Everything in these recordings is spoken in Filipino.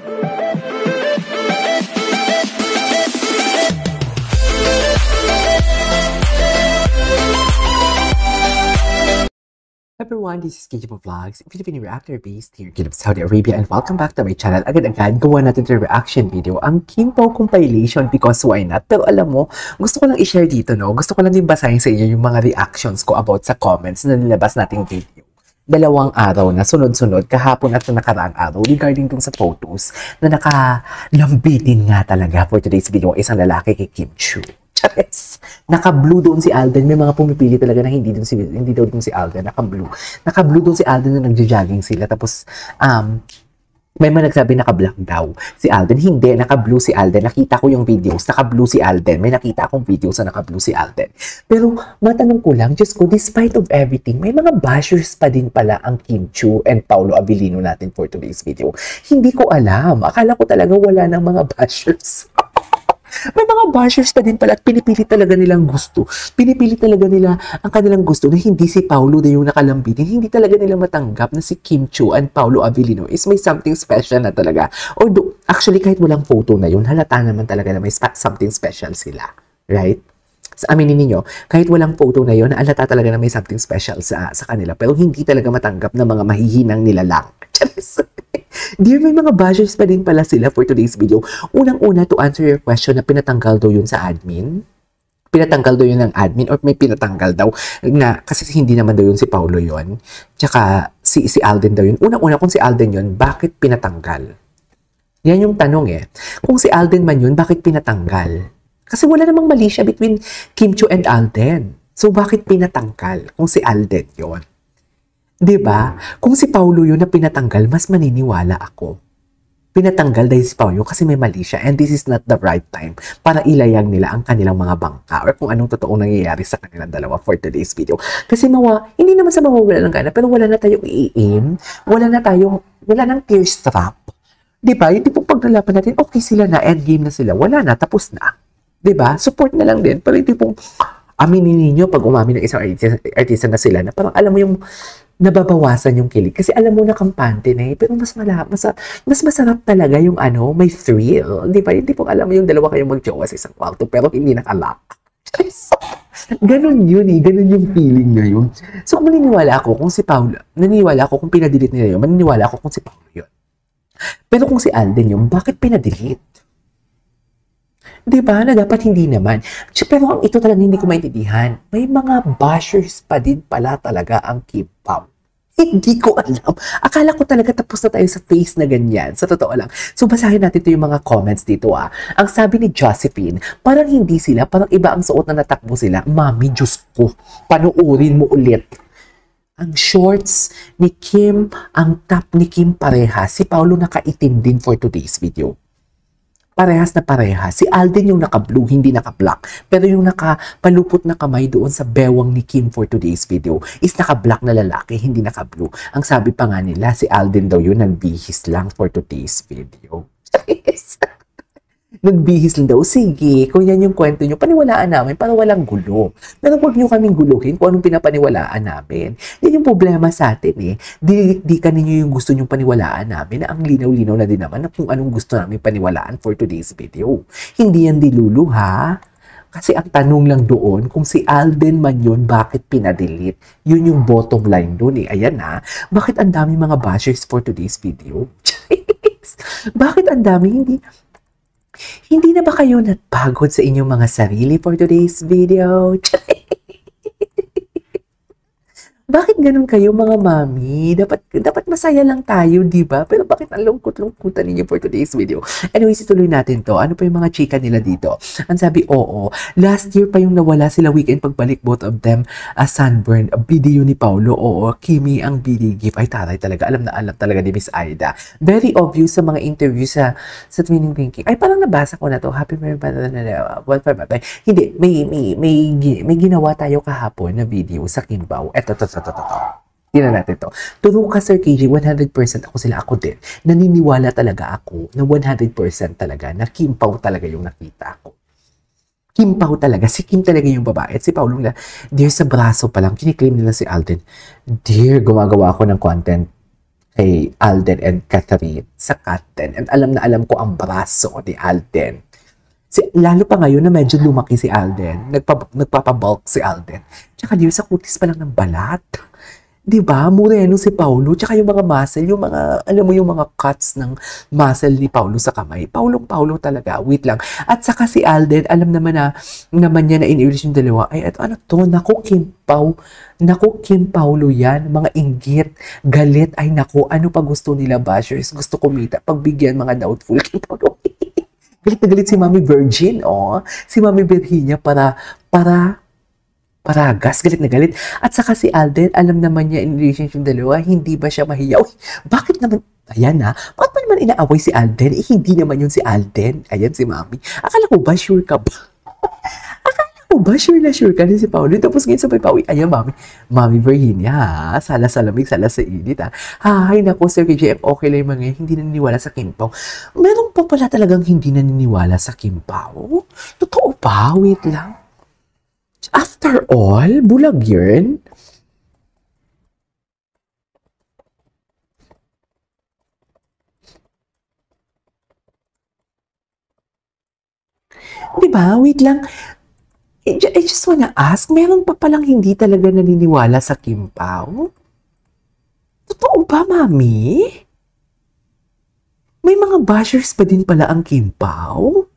Everyone, this is KJ Vlogs, Filipino reactor based here in Saudi Arabia, and welcome back to my channel. Agad-agad, gawa natin yung reaction video, ang Kim Pao compilation, because why not? Pero alam mo, gusto ko lang i-share dito, no? Gusto ko lang din basahin sa inyo yung mga reactions ko about sa comments na nilabas nating video. 2 araw na sunod-sunod, kahapon at nakaraang araw, regarding dun sa photos na nakalambitin nga talaga for today's video, isang lalaki kay Kim Chu. Chares. Naka-blue doon si Alden. May mga pumipili talaga na hindi daw doon si Alden. Naka-blue. Naka-blue doon si Alden na nagja-jogging sila. Tapos, may mga nagsabi naka-black daw si Alden. Hindi, naka-blue si Alden. Nakita ko yung videos. Naka-blue si Alden. May nakita akong videos na naka-blue si Alden. Pero, matanong ko lang, Diyos ko, despite of everything, may mga bashers pa din pala ang Kim Chu and Paolo Abilino natin for today's video. Hindi ko alam. Akala ko talaga wala ng mga bashers. May mga bashers pa din pala at pinipili talaga nilang gusto. Pinipili talaga nila ang kanilang gusto na hindi si Paolo na yung nakalambitin. Hindi talaga nila matanggap na si Kim Chu and Paolo Abilino is may something special na talaga. Although, actually, kahit walang photo na yun, halata naman talaga na may something special sila. Right? Sa aminin ninyo, kahit walang photo na yun, halata talaga na may something special sa kanila. Pero hindi talaga matanggap ng mga mahihinang nilalang. Charis! Dear, may mga bashers pa din pala sila for today's video. Unang-una, to answer your question na pinatanggal daw yun sa admin. Pinatanggal daw yun ng admin or may pinatanggal daw na kasi hindi naman daw yun si Paolo yun. Tsaka si Alden daw yun. Unang-una, kung si Alden yun, bakit pinatanggal? Yan yung tanong eh. Kung si Alden man yun, bakit pinatanggal? Kasi wala namang mali siya between Kim Chu and Alden. So, bakit pinatanggal kung si Alden yun? Diba? Kung si Paolo yun na pinatanggal, mas maniniwala ako. Pinatanggal dahil si Paolo kasi may mali siya and this is not the right time para ilayag nila ang kanilang mga bangka or kung anong totoong nangyayari sa kanilang dalawa for today's video. Kasi hindi naman sa mawawala ng gana, pero wala na tayong i-aim, wala nang tear strap. Diba? Yung tipong paglalaban natin, okay sila na, endgame na sila, wala na, tapos na. Diba? Support na lang din. Pero yung tipong, aminin ninyo pag umamin ng isang artista na sila na parang alam mo yung nababawasan yung kilig. Kasi alam mo na kampante na eh. Pero mas masarap talaga yung may thrill. Di ba? Hindi pong alam mo yung dalawa kayong mag-jowa sa isang kwarto pero hindi nakalock. Ganon yun eh. Ganon yung feeling na yun. So kung maniniwala ako kung si Paolo, naniniwala ako kung pinadelete nila yun, maniniwala ako kung si Paolo yun. Pero kung si Alden yun, bakit pinadelete? Diba? Na dapat hindi naman. Pero ito talaga hindi ko maintindihan. May mga bashers pa din pala talaga ang Kim Pao. Hindi ko alam. Akala ko talaga tapos na tayo sa face na ganyan. Sa totoo lang. So, basahin natin ito yung mga comments dito ah. Ang sabi ni Josephine, parang hindi sila, parang iba ang suot na natakbo sila. Mami, Diyos ko, panuorin mo ulit. Ang shorts ni Kim, ang top ni Kim pareha. Si Paolo nakaitim din for today's video. Parehas na parehas. Si Alden yung naka-blue, hindi naka-black. Pero yung nakapalupot na kamay doon sa bewang ni Kim for today's video is naka-black na lalaki, hindi naka-blue. Ang sabi pa nga nila, si Alden daw yun nagbihis lang for today's video. Nagbihis lang daw. Sige, kung yan yung kwento nyo, paniwalaan namin para walang gulo. Pero huwag nyo kaming guluhin kung anong pinapaniwalaan namin. Yan yung problema sa atin eh. Di ninyo yung gusto nyong paniwalaan namin na ang linaw-linaw na din naman na kung anong gusto namin paniwalaan for today's video. Hindi yan dilulu ha. Kasi ang tanong lang doon, kung si Alden man yun, bakit pinadelete? Yun yung bottom line doon eh. Ayan na. Bakit ang dami mga bashers for today's video? Bakit ang dami? Hindi na ba kayo napagod sa inyong mga sarili for today's video? Bakit ganun kayo mga mami? Dapat masaya lang tayo, di ba? Pero bakit ang lungkot-lungkutan ninyo for today's video? Anyways, ituloy natin to. Ano pa yung mga chika nila dito? Ang sabi, oo. Last year pa yung nawala sila weekend pagbalik both of them sunburn. Video ni Paolo, oo. Kimi ang BD gift. Ay, taray talaga. Alam na alam talaga ni Miss Aida. Very obvious sa mga interview sa Twinning Thinking. Ay, parang nabasa ko na to. Happy birthday. Hindi. May ginawa tayo kahapon na video sa Kimbao. Eto. Tingnan natin to. Turo ka, Sir KJ, 100% ako din. Naniniwala talaga ako na 100% talaga na Kim Pao talaga yung nakita ko. Kim Pao talaga. Si Kim talaga yung babae. At si Paolo na, dear, sa braso pa lang, kiniklaim nila si Alden. Dear, gumagawa ako ng content. kay Alden and Catherine sa Cat 10. And alam na alam ko ang braso ni Alden. Lalo pa ngayon na medyo lumaki si Alden. Nagpapabulk si Alden. Tsaka di sa kutis pa lang ng balat. Diba? Moreno si Paulo. Tsaka yung mga muscle, yung mga, alam mo yung mga cuts ng muscle ni Paulo sa kamay. Paulo talaga. Wait lang. At saka si Alden, alam naman niya na in-English yung dalawa. Ay, ano to? Naku, Kim Pao. Naku, Kim Paulo yan. Mga inggit, galit. Ay, naku, ano pa gusto nila bashers? Gusto kumita. Pagbigyan mga doubtful. Kim Paulo. Galit na galit si Mami Virgin, oh. Si Mami Virginia Paragas, galit na galit. At saka si Alden, alam naman niya in relationship yung dalawa, hindi ba siya mahiyaw? Bakit naman, ayan na, bakit ba naman inaaway si Alden? Hindi naman yun si Alden. Ayan si Mami. Akala ko ba, sure ka ba? Akala ko ba, sure ka din si Paolo? Tapos ngayon sabay Pawi, ayan Mami Virginia, sala sa lamig, sala sa init, ha? Hay, naku, Sir KJF, okay lang yung mga hindi naniniwala sa Kim Pao. Meron pa pala talagang hindi naniniwala sa Kim Pao? Totoo ba? Wait lang. After all, bulag yun. Diba? Wait lang. I just wanna ask, meron pa palang hindi talaga naniniwala sa Kim Pao? Totoo ba, Mami? May mga bashers pa din pala ang Kim Pao?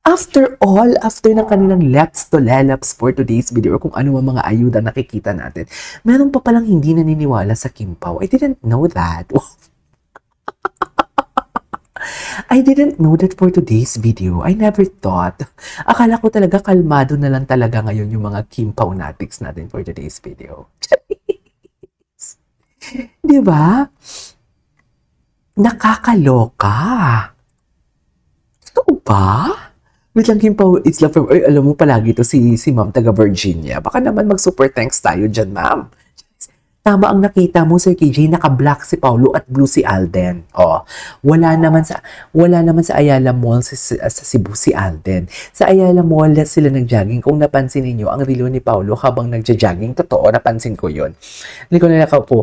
After all, after ng kanilang Let's to Lelaps for today's video or kung ano ang mga ayuda nakikita natin, meron pa palang hindi naniniwala sa Kim Pao. I didn't know that. I didn't know that for today's video. I never thought. Akala ko talaga kalmado na lang talaga ngayon yung mga Kim Pao natics natin for today's video. Diba? Nakakaloka. Totoo ba? Wait lang, Kim Pao, it's love from, alam mo palagi to si Ma'am taga Virginia. Baka naman mag-super thanks tayo dyan, Ma'am. Tama ang nakita mo, Sir KJ, naka-black si Paulo at blue si Alden. Oh, wala naman sa Ayala Mall sa Cebu si Alden. Sa Ayala Mall sila nag-jogging. Kung napansin niyo ang relo ni Paulo habang nagja-jogging, totoo, napansin ko 'yon. Hindi ko na nakaupo,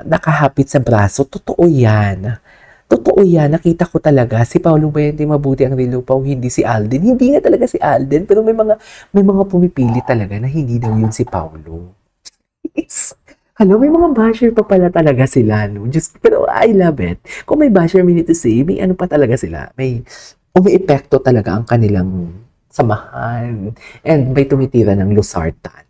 nakahapit sa braso, totoo 'yan. Totoo yan, nakita ko talaga. Si Paulo ba hindi mabuti ang relo Pao, hindi si Alden. Hindi nga talaga si Alden, pero may mga pumipili talaga na hindi daw yun si Paulo. Hello, may mga basher pa pala talaga sila, no? Pero I love it. Kung may basher, we need to say, may ano pa talaga sila. May epekto talaga ang kanilang samahan. And may tumitira ng losartan.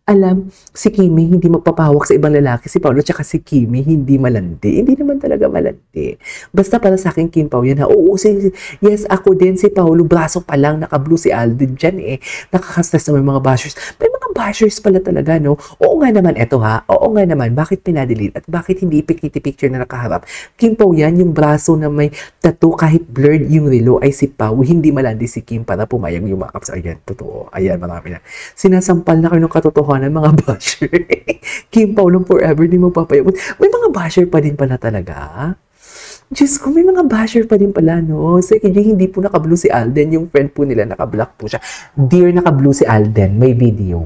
Alam, si Kimi hindi magpapahawak sa ibang lalaki. Si Paulo tsaka si Kimi hindi malandi. Hindi naman talaga malandi. Basta para sa akin, Kim Pao yan ha. Oo, yes, ako din si Paulo. Braso pa lang, naka-blue si Alden dyan eh. Nakakastas na may mga bashers. May mga bashers pala talaga, no? Oo nga naman, eto ha. Oo nga naman, bakit pinadelete? At bakit hindi picture na nakaharap? Kim Pao yan, yung braso na may tattoo kahit blurred yung relo ay si Pao. Hindi malandi si Kim para pumayag yung makeup sa ayan. Totoo. Ayan, marami na. Sinasampal na kayo ng katotohanan ng mga basher. Kim Pao lang forever, di magpapayabot. May mga basher pa din pala talaga. Diyos ko, may mga basher pa din pala, no? So, hindi po naka-blue si Alden. Yung friend po nila, naka-black po siya. Dear, naka-blue si Alden. May video.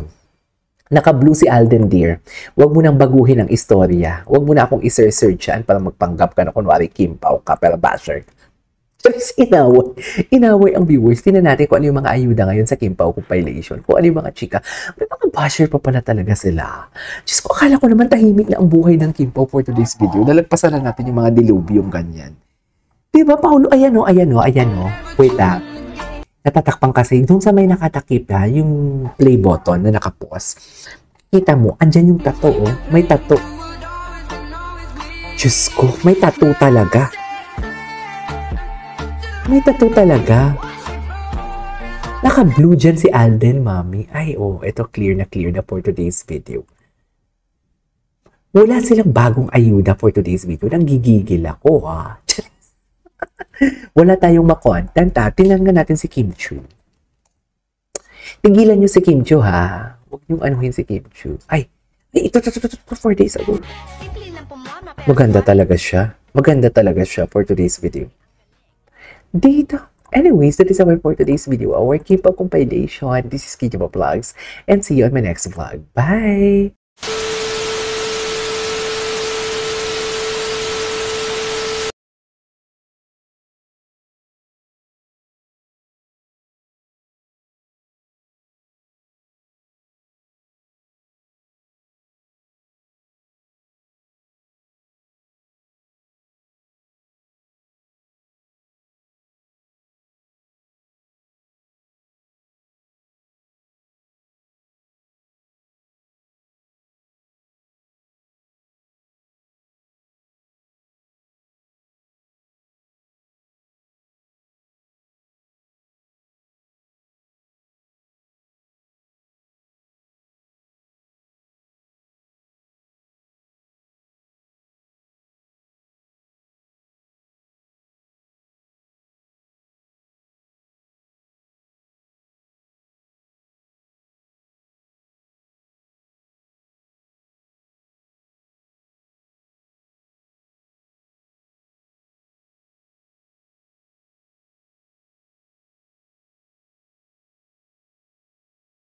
Naka-blue si Alden, dear. Huwag mo nang baguhin ang istorya. Huwag mo na akong i-search yan para magpanggap ka na kunwari Kim Pao ka, pero basher. Just inaway ang viewers. Tingnan natin kung ano yung mga ayuda ngayon sa Kim Pao compilation. Kung ano yung mga chika. May mga basher pa pala talaga sila. Diyos ko, akala ko naman tahimik na ang buhay ng Kim Pao for today's video. Nalagpasan lang natin yung mga dilubyong ganyan. Diba, Paulo? Ayan o. Wait natatakpan kasi. Doon sa may nakatakip yung play button na nakapos. Kita mo, andyan yung tattoo oh. May tattoo. Diyos ko, may tattoo talaga. May tattoo talaga. Naka-blue dyan si Alden, Mami. Ay, ito clear na for today's video. Wala silang bagong ayuda for today's video. Nanggigigil ako, ha. Wala tayong makontent, ha. Tingnan nga natin si Kim Chu. Tigilan nyo si Kim Chu, ha. Huwag nyo anuhin si Kim Chu. Ay, ito, 4 days ago. Maganda talaga siya for today's video. Dito. Anyways, that is our for today's video. Our Kim Pao compilation. This is KJ Vlogs. And see you on my next vlog. Bye!